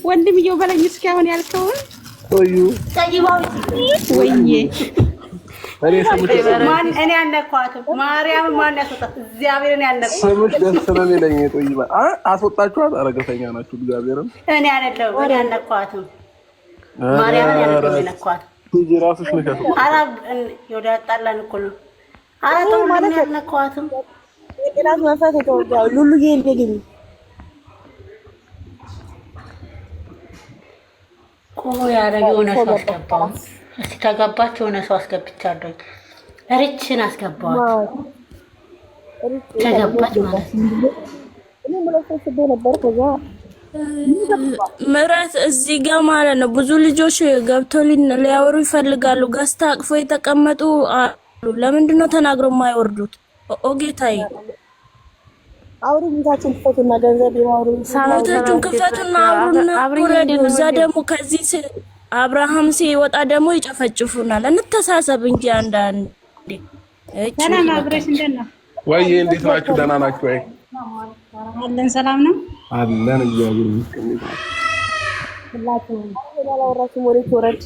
ወንድምየው በለኝ እስኪ አሁን ያልከውን ቆዩ ወይዬ እኔ አልነኳትም። ማርያም ማን ያስወጣት? እግዚአብሔርን ያልነኳት ስምሽ ደስ ስለሚለኝ ጦይባ አስወጣችኋት። አረገተኛ ናችሁ። እግዚአብሔርን እኔ አይደለም እኔ አልነኳትም። ማርያምን ያልነኳት ሂጂ እራስሽ ነሽ ያስወጣችው። አራብ ይወዳ ጣላን እኮ ነው። አራተው ማለት ያልነኳትም የራስ መንፈስ የተወጋው ሉሉዬ እንደግኝ የሆነ ሰው አስገባው። እስቲ ተገባች። የሆነ ሰው አስገብቻለሁ። ሪችን አስገባዋት። ተገባች ማለት ነው። ምራት እዚህ ጋር ማለት ነው። ብዙ ልጆች ገብተው ሊያወሩ ይፈልጋሉ። ገዝታ አቅፎ የተቀመጡ አሉ። ለምንድን ነው ተናግረው የማይወርዱት? ኦጌታዬ አውሩ ጌታችን ክፈቱና ገንዘብ ይማሩ ሳውታችሁን ክፈቱና አውሩና ወረዱ። እዛ ደግሞ ከዚህ አብርሃም ሲወጣ ደግሞ ይጨፈጭፉናል። እንተሳሰብ እንጂ አንዳንዴ ሰላም አብረሽ እንደት ነው? ወይ እንዴት ናችሁ? ደህና ናችሁ ወይ? አለን ሰላም ነው አለን። እግዚአብሔር ይመስገን። ያላወራችሁ ወሬ ወረድ።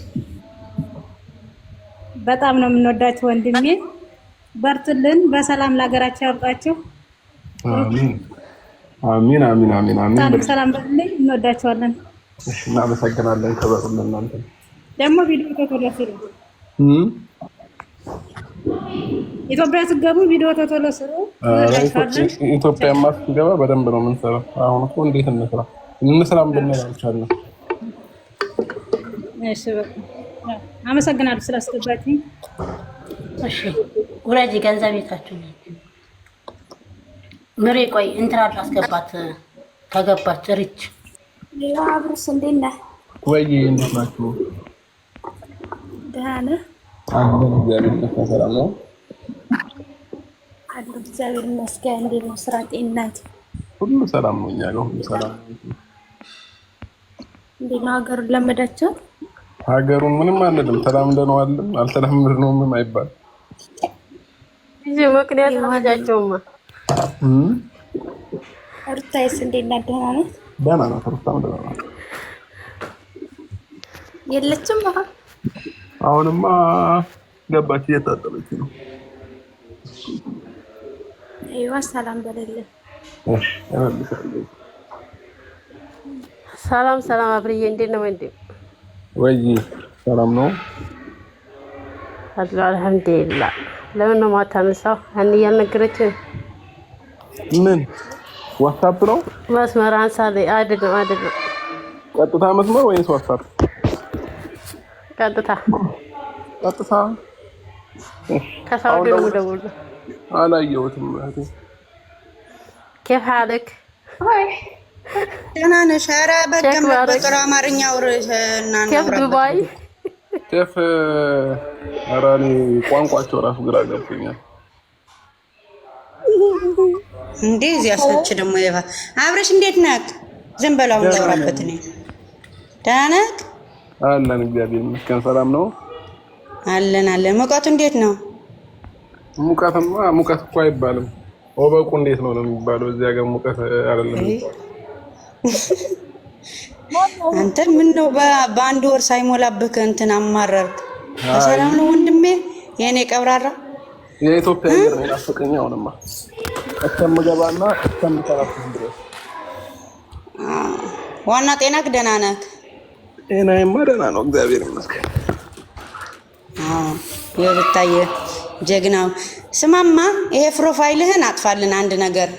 በጣም ነው የምንወዳችሁ ወንድሜ። በርቱልን። በሰላም ለሀገራችሁ ያብቃችሁ። አሜን አሜን አሜን አሜን አሜን። ሰላም በልልኝ። እንወዳችኋለን። እሺ እናመሰግናለን። ከበሩን እናንተ ደግሞ ቪዲዮ ቶሎ ስሩ። ኢትዮጵያ ስትገቡ ቪዲዮ ቶሎ ስሩ። ኢትዮጵያ ማስገባ በደንብ ነው የምንሰራው። አሁን እኮ እንዴት እንስራም ብንል አልቻልንም። እሺ በቃ አመሰግናለሁ ስላስገባችኝ። እሺ ወራጅ ገንዘብ የታችሁ ነው ምሬ። ቆይ እንትራድ አስገባት። ተገባች ሪች ሌላ አብርስ እንዴት ነህ? ወይ እንዴት ናችሁ? ደህና ነህ? አለን እግዚአብሔር ይመስገን። ሰላም ነው አሉ እግዚአብሔር ይመስገን። እንዴት ነው ስራ፣ ጤንነት? ሁሉ ሰላም ነው። እኛ ጋር ሁሉ ሰላም ነው። እንዴት ነው ሀገር ለመዳችሁ? ሀገሩን ምንም አንልም። ተላምደነዋል። አልተላመድነውም ምን አይባል እዚ ምክንያት አላጃቸውማ። ሩታይስ እንዴት ነህ? ደህና ነህ? ደህና ነው። ሩታም ደህና ነው። የለችም አሁንማ ገባች፣ እየታጠበች ነው። አይዋ ሰላም በለልህ። እሺ እመልሳለሁ። ሰላም ሰላም። አብርዬ እንዴት ነው ወንድም? ወይ ሰላም ነው አልሐምዱሊላህ። ለምን ነው ማታነሳው? አንተ ያልነገረችኝ ምን ዋትስአፕ ነው? መስመር አንሳለኝ። አይደለም ቀጥታ መስመር ወይስ ዋትስአፕ? ቀጥታ ከሳውዲ ነው ደውል። አላየሁትም እህቴ። كيف حالك? ደህና ነሽ? ኧረ በደምብ በጥሩ አማርኛ አውርተና كيف ዱባይ? كيف ኧረ እኔ ቋንቋቸው ራሱ ግራ ገብቶኛል። እንዴ እዚያ ሰዎች ደግሞ ይባ አብረሽ እንዴት ነህ? ዝም በላው እንዳወራበት ነው። ደህና ነህ? አለን እግዚአብሔር ይመስገን። ሰላም ነው አለን። ሙቀቱ እንዴት ነው? ሙቀት እኮ አይባልም። ወበቁ እንዴት ነው የሚባለው? እዚያ ጋር ሙቀት አይደለም። አንተ ምን ነው በአንድ ወር ሳይሞላብህ እንትን አማረርክ? ሰላም ነው ወንድሜ የኔ ቀብራራ? የኢትዮጵያ አየር ነው ያፈቀኝ። አሁንማ እስከምገባና እስከምተራፍስ ድረስ ዋና ጤናክ ደህና ነህ? ጤናዬማ ደህና ነው እግዚአብሔር ይመስገን። የብታየ ጀግናው ስማማ፣ ይሄ ፕሮፋይልህን አጥፋልን አንድ ነገር።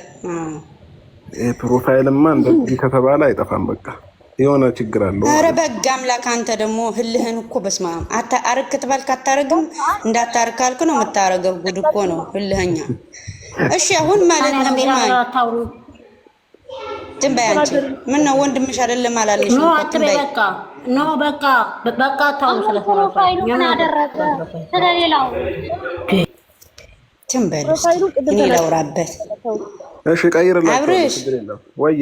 ይሄ ፕሮፋይልማ እንደዚህ ከተባለ አይጠፋም። በቃ የሆነ ችግር አለው። ኧረ በጋ አምላክ፣ አንተ ደግሞ ህልህን እኮ በስማ አርክ ትባልክ አታረግም። እንዳታርክ አልክ ነው የምታረገው። ጉድ እኮ ነው ህልህኛ። እሺ አሁን ማለት ነው አታውሩ። ትንበያንቺ ምን ነው ወንድምሽ አይደለም አላለሽ? ኖ አትበይ። በቃ ታው ፕሮፋይሉ ምን አደረገ? ስለሌላው ትንበል እኔ ላውራበት። እሺ ቀይርላችሁ። አብርሽ ወይ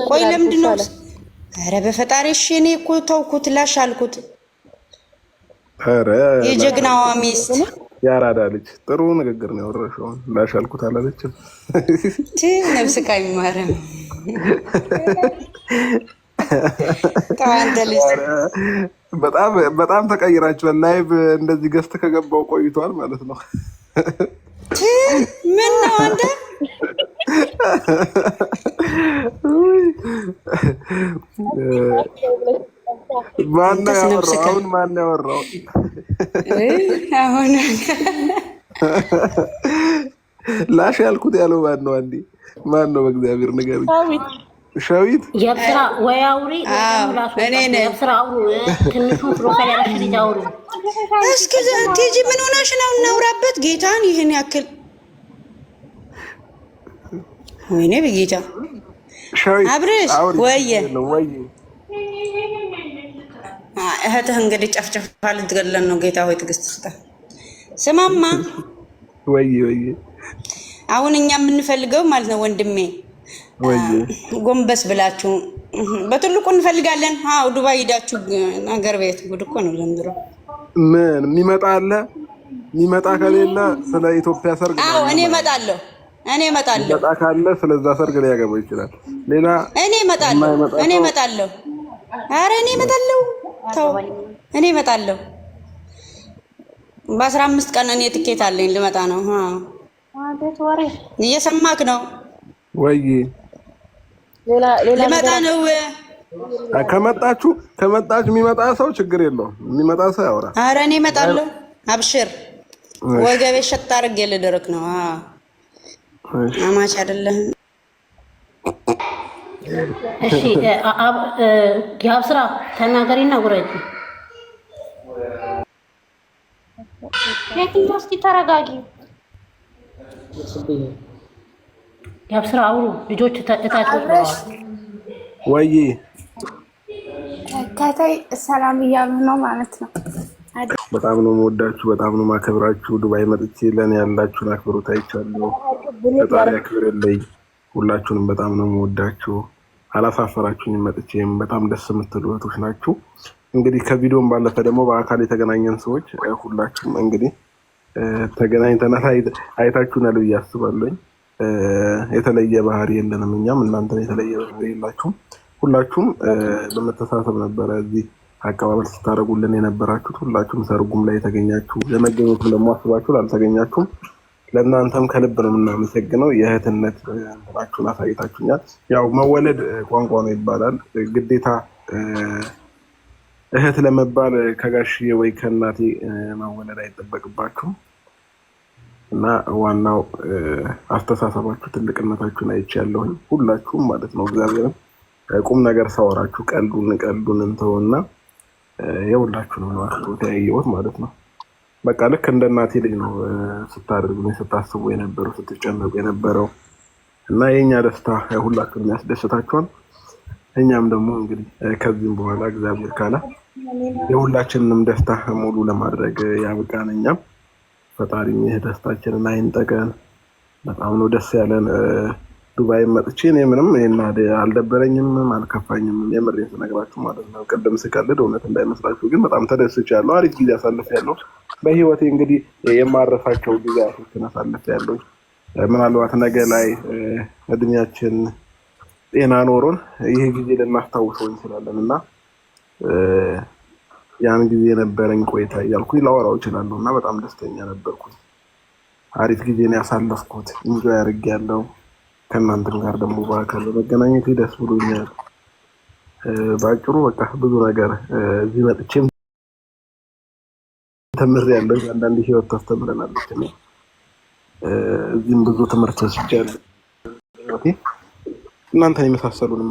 ቆይ ለምንድን ነው? ኧረ በፈጣሪ እሺ እኔ እኮ ተውኩት ላሽ አልኩት። ኧረ የጀግናዋ ሚስት ያራዳ ልጅ ጥሩ ንግግር ነው ያወራሽው። ላሽ አልኩት አላለችም። ነፍስ ካይማረም ታንተ ልጅ በጣም ተቀይራችኋል። ላይቭ እንደዚህ ገዝት ከገባው ቆይቷል ማለት ነው። ምን ነው አንተ ማነው ያወራው? አሁን ማነው ያወራው? አሁን ላሽ ያልኩት ያለው ማነው? አንዴ ማነው? በእግዚአብሔር ንገሩኝ። ሸዊት የብስራ ወይ አውሪ እኔ ነኝ። የብስራ አውሩ ትንሹ ፕሮፋይል ያለሽ ልጅ አውሩ። እስኪ ቲጂ ምን ሆነሽ ነው? እናውራበት ጌታን ይሄን ያክል ወይኔ በጌታ አብርሽ ወየ እህትህ እንግዲህ ጨፍጨፋ ልትገለን ነው። ጌታ ሆይ ትዕግስት ስጠን። ስማማ ወየ አሁን እኛ የምንፈልገው ማለት ነው ወንድሜ ጎንበስ ብላችሁ በትልቁ እንፈልጋለን። አዎ ዱባይ ሄዳችሁ ነገር ቤት ጉድ እኮ ነው ዘንድሮ። ምን የሚመጣ አለ? የሚመጣ ከሌለ ስለ ኢትዮጵያ ሰርግ አዎ እኔ እመጣለሁ። መጣ ካለ ስለዛ ሰርግ ላይ ያገባው ይችላል። ሌላ እኔ እመጣለሁ። ኧረ እኔ እመጣለሁ። ተው እኔ እመጣለሁ። በ15 ቀን እኔ ትኬት አለኝ ልመጣ ነው። እየሰማክ ነው ወይ? ልመጣ ነው። ከመጣችሁ የሚመጣ ሰው ችግር የለውም። የሚመጣ ሰው ያወራ። ኧረ እኔ እመጣለሁ። አብሽር ወገቤ ሸት አድርጌ ልድርክ ነው። አማች አይደለም። እሺ የአብስራ ተናገሪና ጉረጂ። የትኛው? እስኪ ተረጋጊ። የአብስራ አውሩ። ልጆች እታች ወጥተዋል ወይ? ከታይ ሰላም እያሉ ነው ማለት ነው። በጣም ነው የምወዳችሁ፣ በጣም ነው የማከብራችሁ። ዱባይ መጥቼ ለኔ ያላችሁን አክብሮት አይቻለሁ። ፈጣሪ ያክብርልኝ። ሁላችሁንም በጣም ነው የምወዳችሁ። አላሳፈራችሁኝም። መጥቼም በጣም ደስ የምትሉ እህቶች ናችሁ። እንግዲህ ከቪዲዮም ባለፈ ደግሞ በአካል የተገናኘን ሰዎች ሁላችሁም እንግዲህ ተገናኝተናል፣ አይታችሁናል ብዬ አስባለሁ። የተለየ ባህሪ የለንም እኛም እናንተን የተለየ ባህሪ የላችሁም። ሁላችሁም በመተሳሰብ ነበረ እዚህ አቀባበል ስታደርጉልን የነበራችሁት። ሁላችሁም ሰርጉም ላይ የተገኛችሁ፣ ለመገኘቱም ደግሞ አስባችሁ ላልተገኛችሁም ለእናንተም ከልብ ነው የምናመሰግነው። የእህትነት እንትናችሁን አሳይታችሁኛል። ያው መወለድ ቋንቋ ነው ይባላል። ግዴታ እህት ለመባል ከጋሽዬ ወይ ከእናቴ መወለድ አይጠበቅባችሁም እና ዋናው አስተሳሰባችሁ ትልቅነታችሁን አይቻለሁኝ። ሁላችሁም ማለት ነው። እግዚአብሔርም ቁም ነገር ሳወራችሁ ቀልዱን እንተውና የሁላችሁንም ነው አክብሮት ያየሁት ማለት ነው። በቃ ልክ እንደ እናቴ ልጅ ነው ስታደርጉ ስታስቡ የነበረው ስትጨነቁ የነበረው እና የኛ ደስታ ሁላችሁንም ያስደስታችኋል። እኛም ደግሞ እንግዲህ ከዚህም በኋላ እግዚአብሔር ካለ የሁላችንንም ደስታ ሙሉ ለማድረግ ያብቃን። እኛም ፈጣሪ ይህ ደስታችንን አይንጠቀን። በጣም ነው ደስ ያለን። ዱባይ መጥቼ እኔ ምንም አልደበረኝም አልከፋኝም። የምሬን ስነግራችሁ ማለት ነው። ቅድም ስቀልድ እውነት እንዳይመስላችሁ ግን በጣም ተደስቻለሁ። አሪፍ ጊዜ አሳልፌያለሁ። በህይወቴ እንግዲህ የማረሳቸው ጊዜያቶችን አሳልፌያለሁ። ምናልባት ነገ ላይ እድሜያችን ጤና ኖሮን ይሄ ጊዜ ልናስታውሰው እንችላለን እና ያን ጊዜ የነበረኝ ቆይታ እያልኩኝ ላወራው እችላለሁ እና በጣም ደስተኛ ነበርኩኝ። አሪፍ ጊዜን ያሳለፍኩት ኢንጆይ አድርጌያለሁ። ከእናንተም ጋር ደግሞ በአካል በመገናኘት ደስ ብሎኛል። በአጭሩ በቃ ብዙ ነገር እዚህ መጥቼም ተምሬያለሁ። አንዳንድ ህይወት ታስተምረናለች እና እዚህም ብዙ ትምህርት ወስጃለሁ። እናንተን የመሳሰሉንም